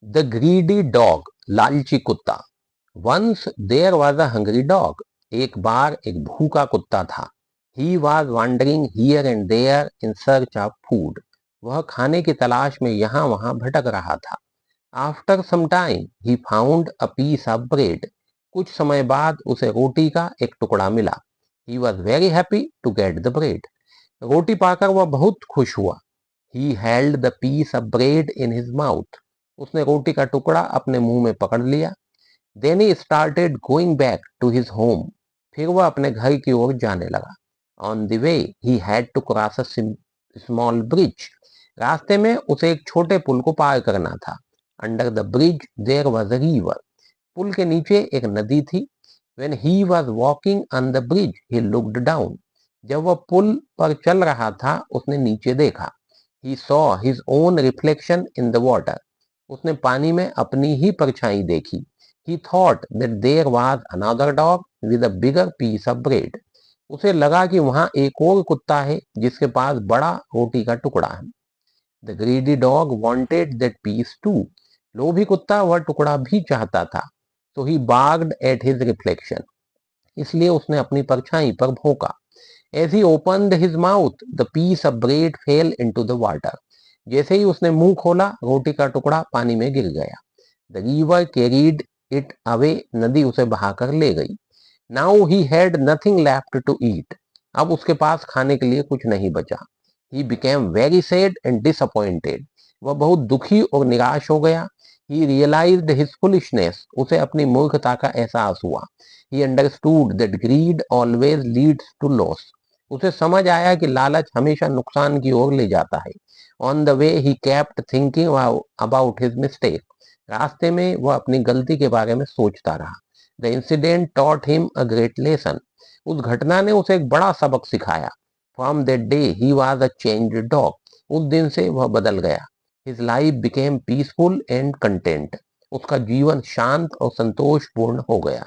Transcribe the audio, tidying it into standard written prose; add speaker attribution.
Speaker 1: The greedy dog, लालची कुत्ता। Once there was a hungry dog, एक बार एक भूखा कुत्ता था। He was wandering here and there in search of food, वह खाने की तलाश में यहाँ वहां भटक रहा था। After some time he found a piece of bread, कुछ समय बाद उसे रोटी का एक टुकड़ा मिला। He was very happy to get the bread, रोटी पाकर वह बहुत खुश हुआ। He held the piece of bread in his mouth, उसने रोटी का टुकड़ा अपने मुंह में पकड़ लिया। Then he started going back to his home, फिर वह अपने घर की ओर जाने लगा। On the way he had to cross a small bridge, रास्ते में उसे एक छोटे पुल को पार करना था। Under the bridge there was a river, पुल के नीचे एक नदी थी। When he was walking on the bridge, he looked down. जब वह पुल पर चल रहा था, उसने नीचे देखा। He saw his own reflection in the water. उसने पानी में अपनी ही परछाई देखी। He thought that there was another dog with a bigger piece of bread. उसे लगा कि वहां एक और कुत्ता है जिसके पास बड़ा रोटी का टुकड़ा है। The greedy dog wanted that piece too. लोभी कुत्ता वह टुकड़ा भी चाहता था। So he barked at his reflection. इसलिए उसने अपनी परछाई पर भौंका। As he opened his mouth, the piece of bread fell into the water. जैसे ही उसने मुंह खोला, रोटी का टुकड़ा पानी में गिर गया। The river carried it away. नदी उसे बहाकर ले गई। Now he had nothing left to eat. अब उसके पास खाने के लिए कुछ नहीं बचा। He became very sad and disappointed. वह बहुत दुखी और निराश हो गया। He realized his foolishness. उसे अपनी मूर्खता का एहसास हुआ। He understood that greed always leads to loss. उसे समझ आया कि लालच हमेशा नुकसान की ओर ले जाता है। On the way he kept thinking about his mistake. रास्ते में वह अपनी गलती के बारे में सोचता रहा। The incident taught him a great lesson. उस घटना ने उसे एक बड़ा सबक सिखाया। From that day he was a changed dog. उस दिन से वह बदल गया। His life became peaceful and content. उसका जीवन शांत और संतोषपूर्ण हो गया।